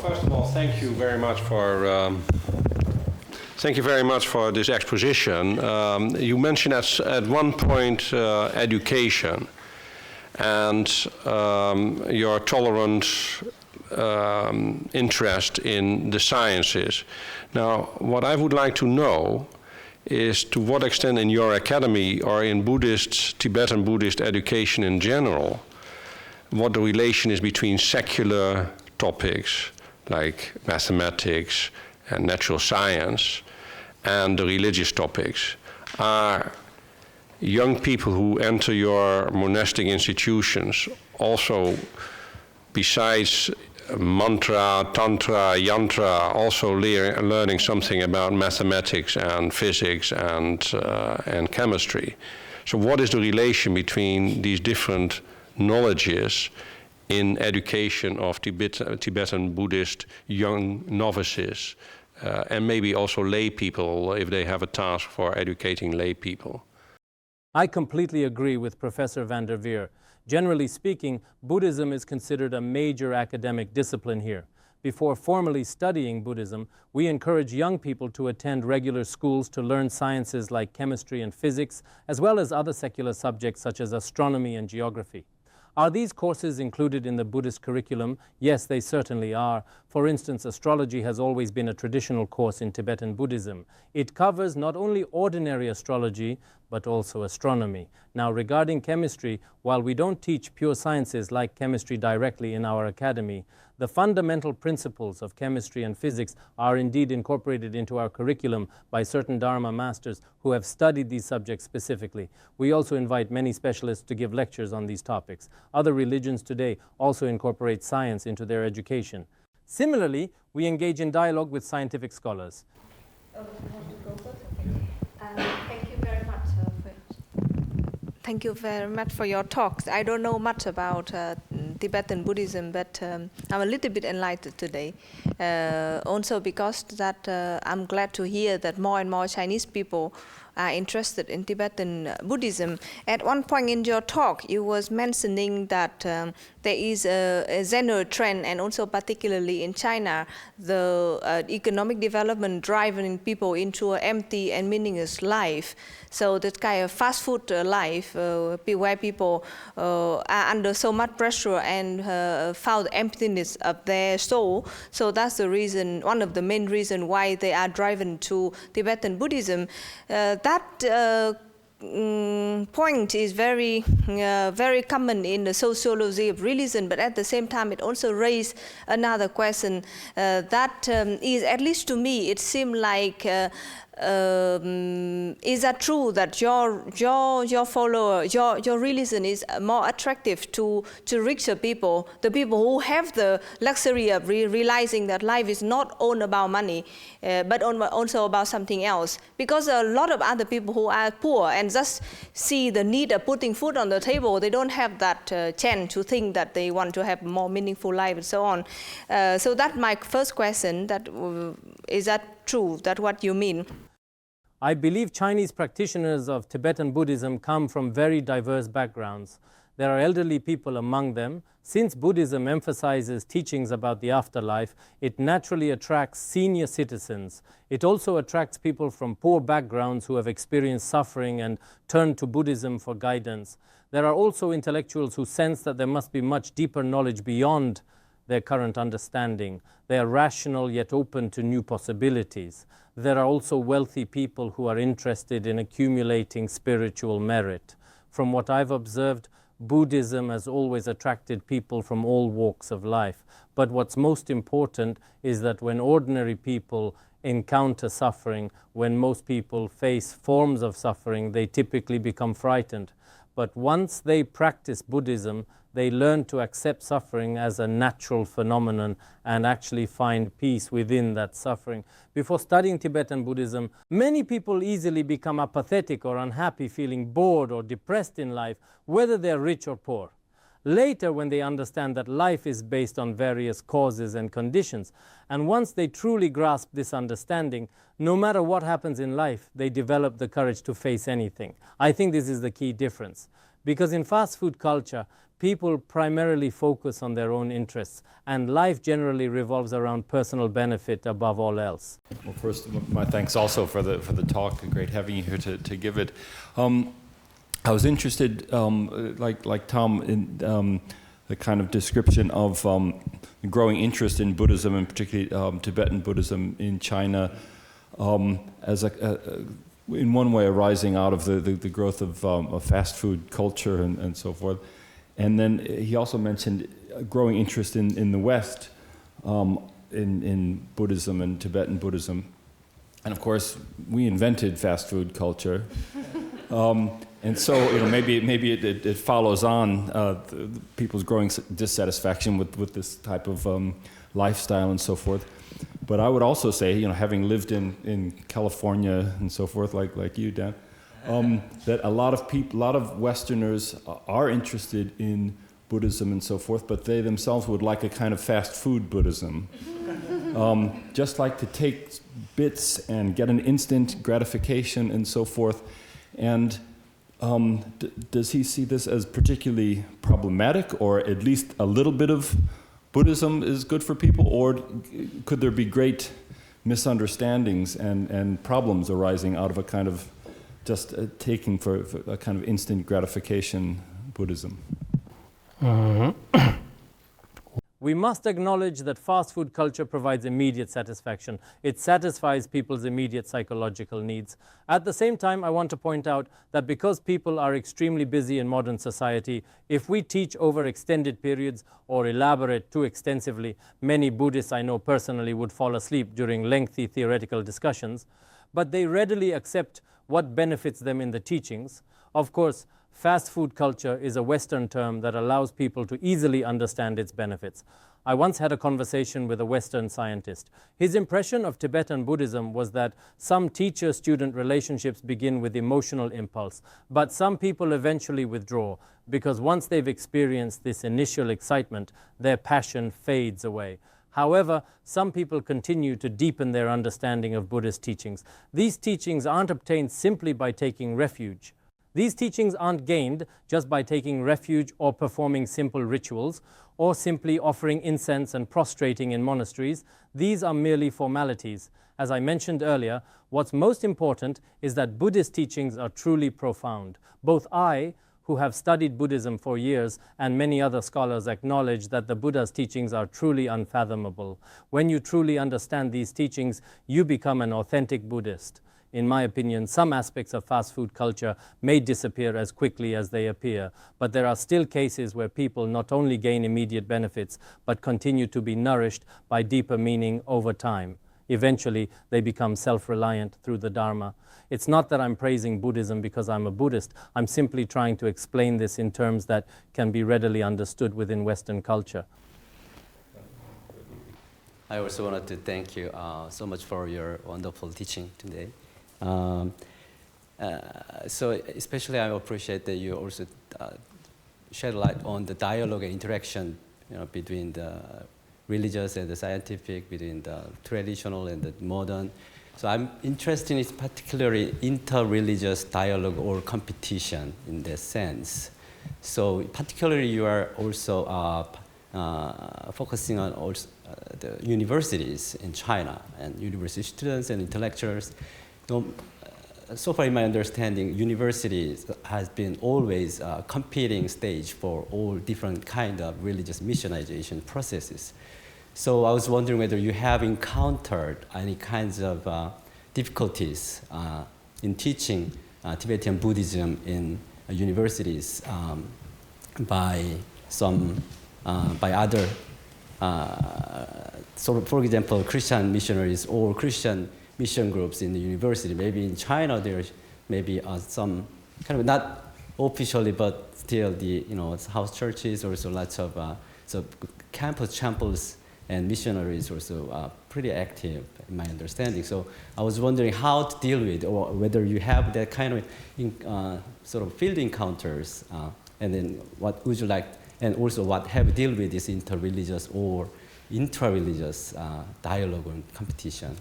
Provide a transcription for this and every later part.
first of all, thank you very much for this exposition. You mentioned at one point education and your tolerant interest in the sciences. Now, what I would like to know is to what extent in your academy or in Tibetan Buddhist education in general, what the relation is between secular topics like mathematics and natural science and the religious topics. Are young people who enter your monastic institutions also, besides mantra, tantra, yantra, also learning something about mathematics and physics and chemistry? So what is the relation between these different knowledges in education of Tibetan Buddhist young novices and maybe also lay people if they have a task for educating lay people? I completely agree with Professor van der Veer. Generally speaking, Buddhism is considered a major academic discipline here. Before formally studying Buddhism, we encourage young people to attend regular schools to learn sciences like chemistry and physics, as well as other secular subjects such as astronomy and geography. Are these courses included in the Buddhist curriculum? Yes, they certainly are. For instance, astrology has always been a traditional course in Tibetan Buddhism. It covers not only ordinary astrology, but also astronomy. Now, regarding chemistry, while we don't teach pure sciences like chemistry directly in our academy, the fundamental principles of chemistry and physics are indeed incorporated into our curriculum by certain Dharma masters who have studied these subjects specifically. We also invite many specialists to give lectures on these topics. Other religions today also incorporate science into their education. Similarly, we engage in dialogue with scientific scholars. Thank you very much for your talks. I don't know much about Tibetan Buddhism, but I'm a little bit enlightened today. Also because that I'm glad to hear that more and more Chinese people are interested in Tibetan Buddhism. At one point in your talk, you was mentioning that there is a general trend, and also particularly in China, the economic development driving people into an empty and meaningless life. So that kind of fast food life, where people are under so much pressure and found emptiness of their soul. So that's the reason, one of the main reasons why they are driven to Tibetan Buddhism. That point is very common in the sociology of religion, but at the same time it also raised another question that is, at least to me, it seemed like is that true that your follower, your religion is more attractive to richer people, the people who have the luxury of realizing that life is not all about money, but also about something else? Because a lot of other people who are poor and just see the need of putting food on the table, they don't have that chance to think that they want to have a more meaningful life and so on. So that's my first question, that is that true, that what you mean? I believe Chinese practitioners of Tibetan Buddhism come from very diverse backgrounds. There are elderly people among them. Since Buddhism emphasizes teachings about the afterlife, it naturally attracts senior citizens. It also attracts people from poor backgrounds who have experienced suffering and turn to Buddhism for guidance. There are also intellectuals who sense that there must be much deeper knowledge beyond their current understanding. They are rational yet open to new possibilities. There are also wealthy people who are interested in accumulating spiritual merit. From what I've observed, Buddhism has always attracted people from all walks of life. But what's most important is that when ordinary people encounter suffering, when most people face forms of suffering, they typically become frightened. But once they practice Buddhism, they learn to accept suffering as a natural phenomenon and actually find peace within that suffering. Before studying Tibetan Buddhism, many people easily become apathetic or unhappy, feeling bored or depressed in life, whether they're rich or poor. Later, when they understand that life is based on various causes and conditions, and once they truly grasp this understanding, no matter what happens in life, they develop the courage to face anything. I think this is the key difference. Because in fast food culture, people primarily focus on their own interests, and life generally revolves around personal benefit above all else. Well, first, my thanks also for the talk. Great having you here to give it. I was interested, like Tom, in the kind of description of the growing interest in Buddhism, and particularly Tibetan Buddhism in China, as in one way arising out of the growth of fast food culture and so forth. And then he also mentioned a growing interest in the West in Buddhism and Tibetan Buddhism. And of course, we invented fast food culture. And so, maybe it follows on people's growing dissatisfaction with this type of lifestyle and so forth. But I would also say, having lived in California and so forth, like you, Dan, that a lot of Westerners are interested in Buddhism and so forth, but they themselves would like a kind of fast food Buddhism. Just like to take bits and get an instant gratification and so forth. And does he see this as particularly problematic, or at least a little bit of Buddhism is good for people, or could there be great misunderstandings and problems arising out of a kind of just taking for a kind of instant gratification Buddhism? We must acknowledge that fast food culture provides immediate satisfaction. It satisfies people's immediate psychological needs. At the same time, I want to point out that because people are extremely busy in modern society, if we teach over extended periods or elaborate too extensively, many Buddhists I know personally would fall asleep during lengthy theoretical discussions, but they readily accept what benefits them in the teachings. Of course, fast food culture is a Western term that allows people to easily understand its benefits. I once had a conversation with a Western scientist. His impression of Tibetan Buddhism was that some teacher-student relationships begin with emotional impulse, but some people eventually withdraw because once they've experienced this initial excitement, their passion fades away. However, some people continue to deepen their understanding of Buddhist teachings. These teachings aren't obtained simply by taking refuge. These teachings aren't gained just by taking refuge or performing simple rituals or simply offering incense and prostrating in monasteries. These are merely formalities. As I mentioned earlier, what's most important is that Buddhist teachings are truly profound. Both I, who have studied Buddhism for years, and many other scholars acknowledge that the Buddha's teachings are truly unfathomable. When you truly understand these teachings, you become an authentic Buddhist. In my opinion, some aspects of fast food culture may disappear as quickly as they appear, but there are still cases where people not only gain immediate benefits, but continue to be nourished by deeper meaning over time. Eventually, they become self-reliant through the Dharma. It's not that I'm praising Buddhism because I'm a Buddhist. I'm simply trying to explain this in terms that can be readily understood within Western culture. I also wanted to thank you so much for your wonderful teaching today. So especially I appreciate that you also shed light on the dialogue and interaction, between the religious and the scientific, between the traditional and the modern. So I'm interested in particularly inter-religious dialogue or competition in that sense. So particularly you are also focusing on also, the universities in China and university students and intellectuals. So far in my understanding, universities has been always a competing stage for all different kind of religious missionization processes. So I was wondering whether you have encountered any kinds of difficulties in teaching Tibetan Buddhism in universities by other, so for example, Christian missionaries or Christian mission groups in the university. Maybe in China there's maybe some kind of not officially, but still the house churches, also lots of so campus temples and missionaries also pretty active in my understanding. So I was wondering how to deal with, or whether you have that kind of sort of field encounters, and then what would you like, and also what have you dealt with this inter-religious or intra-religious dialogue and competition?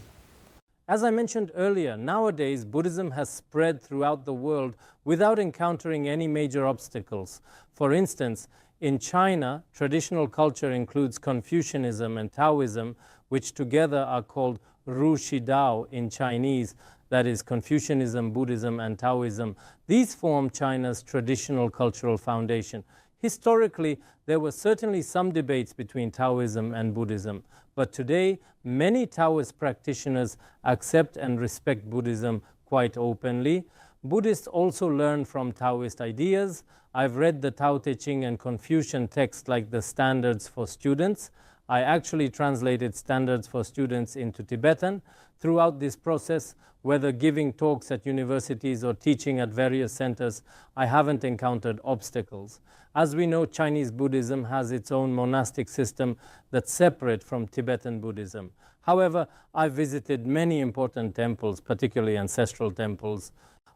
As I mentioned earlier, nowadays Buddhism has spread throughout the world without encountering any major obstacles. For instance, In China, traditional culture includes Confucianism and Taoism, which together are called Ru Shi Dao in Chinese, that is Confucianism, Buddhism, and Taoism. These form China's traditional cultural foundation. Historically, there were certainly some debates between Taoism and Buddhism, but today, many Taoist practitioners accept and respect Buddhism quite openly. Buddhists also learn from Taoist ideas. I've read the Tao Te Ching and Confucian texts like the Standards for Students. I actually translated Standards for Students into Tibetan. Throughout this process, whether giving talks at universities or teaching at various centers, I haven't encountered obstacles. As we know, Chinese Buddhism has its own monastic system that's separate from Tibetan Buddhism. However, I've visited many important temples, particularly ancestral temples,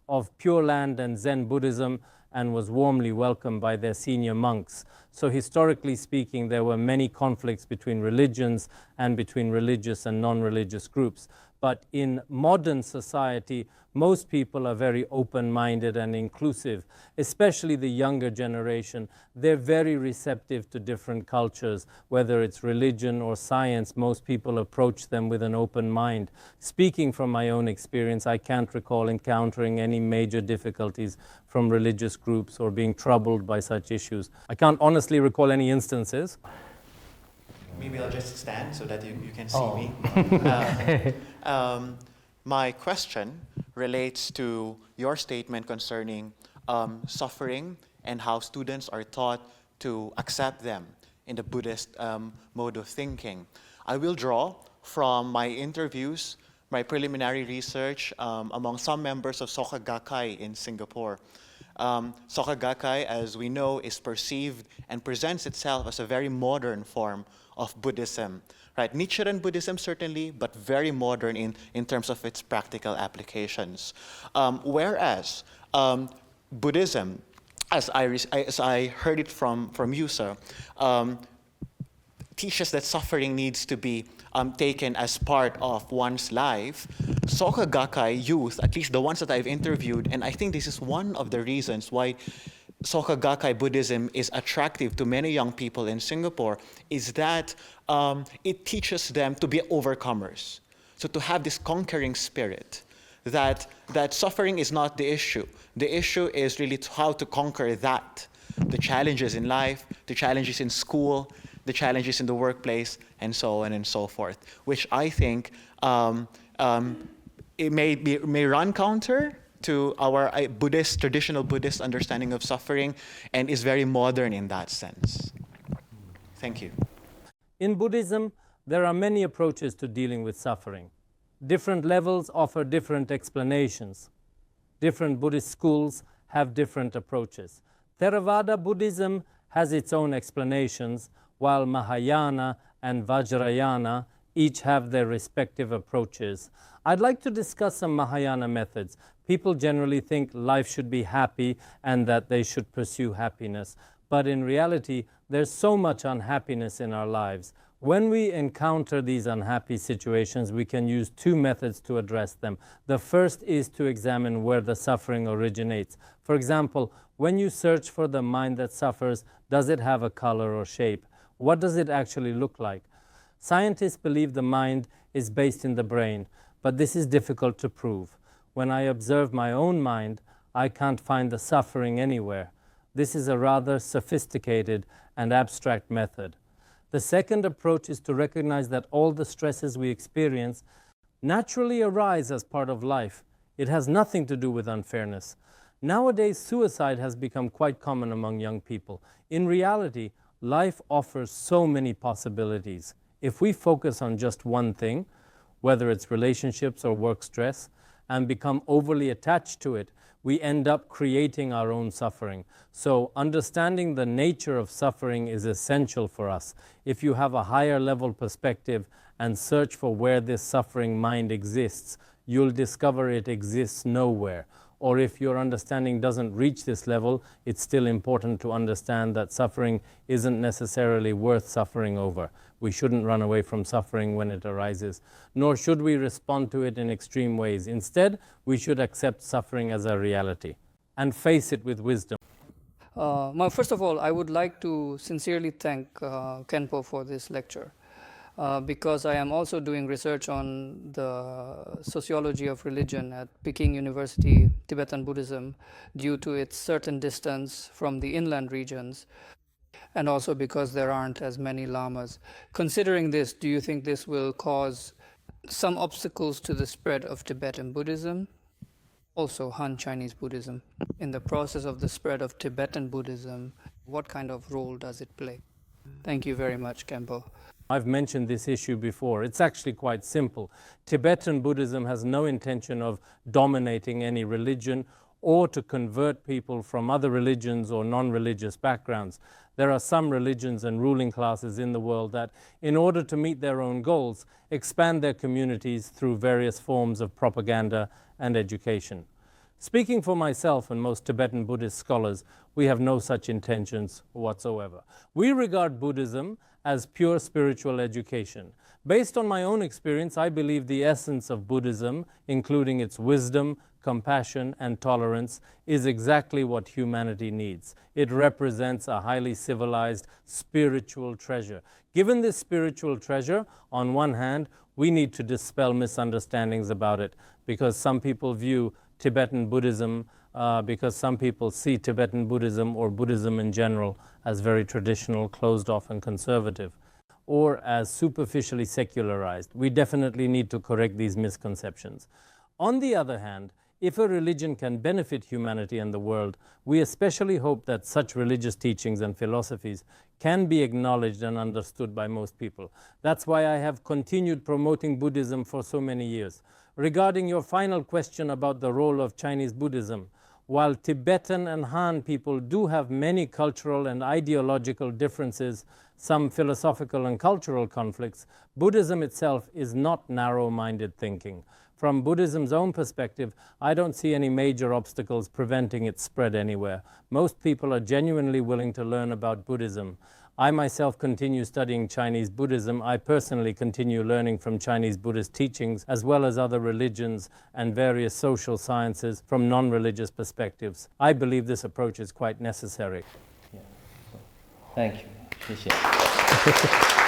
of Pure Land and Zen Buddhism, and was warmly welcomed by their senior monks. So historically speaking, there were many conflicts between religions and between religious and non-religious groups. But in modern society, most people are very open-minded and inclusive, especially the younger generation. They're very receptive to different cultures, whether it's religion or science. Most people approach them with an open mind. Speaking from my own experience, I can't recall encountering any major difficulties from religious groups or being troubled by such issues. I can't honestly recall any instances. Maybe I'll just stand so that you can see me. My question relates to your statement concerning suffering and how students are taught to accept them in the Buddhist mode of thinking. I will draw from my interviews, my preliminary research among some members of Soka Gakkai in Singapore. Soka Gakkai, as we know, is perceived and presents itself as a very modern form of Buddhism. Right? Nichiren Buddhism certainly, but very modern in terms of its practical applications. Whereas Buddhism, as I heard it from you, sir, teaches that suffering needs to be taken as part of one's life. Soka Gakkai youth, at least the ones that I've interviewed, and I think this is one of the reasons why Soka Gakkai Buddhism is attractive to many young people in Singapore, is that it teaches them to be overcomers. So to have this conquering spirit, that suffering is not the issue. The issue is really how to conquer that. The challenges in life, the challenges in school, the challenges in the workplace, and so on and so forth, which I think it may run counter to our traditional Buddhist understanding of suffering, and is very modern in that sense. Thank you. In Buddhism, there are many approaches to dealing with suffering. Different levels offer different explanations. Different Buddhist schools have different approaches. Theravada Buddhism has its own explanations, while Mahayana and Vajrayana each have their respective approaches. I'd like to discuss some Mahayana methods. People generally think life should be happy and that they should pursue happiness. But in reality, there's so much unhappiness in our lives. When we encounter these unhappy situations, we can use two methods to address them. The first is to examine where the suffering originates. For example, when you search for the mind that suffers, does it have a color or shape? What does it actually look like? Scientists believe the mind is based in the brain, but this is difficult to prove. When I observe my own mind, I can't find the suffering anywhere. This is a rather sophisticated and abstract method. The second approach is to recognize that all the stresses we experience naturally arise as part of life. It has nothing to do with unfairness. Nowadays, suicide has become quite common among young people. In reality, life offers so many possibilities. If we focus on just one thing, whether it's relationships or work stress, and become overly attached to it, we end up creating our own suffering. So understanding the nature of suffering is essential for us. If you have a higher level perspective and search for where this suffering mind exists, you'll discover it exists nowhere. Or if your understanding doesn't reach this level, it's still important to understand that suffering isn't necessarily worth suffering over. We shouldn't run away from suffering when it arises, nor should we respond to it in extreme ways. Instead, we should accept suffering as a reality and face it with wisdom. First of all, I would like to sincerely thank Khenpo for this lecture. Because I am also doing research on the sociology of religion at Peking University, Tibetan Buddhism, due to its certain distance from the inland regions, and also because there aren't as many lamas. Considering this, do you think this will cause some obstacles to the spread of Tibetan Buddhism, also Han Chinese Buddhism? In the process of the spread of Tibetan Buddhism, what kind of role does it play? Thank you very much, Khenpo. I've mentioned this issue before. It's actually quite simple. Tibetan Buddhism has no intention of dominating any religion or to convert people from other religions or non-religious backgrounds. There are some religions and ruling classes in the world that, in order to meet their own goals, expand their communities through various forms of propaganda and education. Speaking for myself and most Tibetan Buddhist scholars, we have no such intentions whatsoever. We regard Buddhism as pure spiritual education. Based on my own experience, I believe the essence of Buddhism, including its wisdom, compassion, and tolerance, is exactly what humanity needs. It represents a highly civilized spiritual treasure. Given this spiritual treasure, on one hand, we need to dispel misunderstandings about it, because some people view Tibetan Buddhism, because some people see Tibetan Buddhism or Buddhism in general as very traditional, closed off, and conservative, or as superficially secularized. We definitely need to correct these misconceptions. On the other hand, if a religion can benefit humanity and the world, we especially hope that such religious teachings and philosophies can be acknowledged and understood by most people. That's why I have continued promoting Buddhism for so many years. Regarding your final question about the role of Chinese Buddhism, while Tibetan and Han people do have many cultural and ideological differences, some philosophical and cultural conflicts, Buddhism itself is not narrow-minded thinking. From Buddhism's own perspective, I don't see any major obstacles preventing its spread anywhere. Most people are genuinely willing to learn about Buddhism. I myself continue studying Chinese Buddhism. I personally continue learning from Chinese Buddhist teachings, as well as other religions and various social sciences from non-religious perspectives. I believe this approach is quite necessary. Thank you. Appreciate it.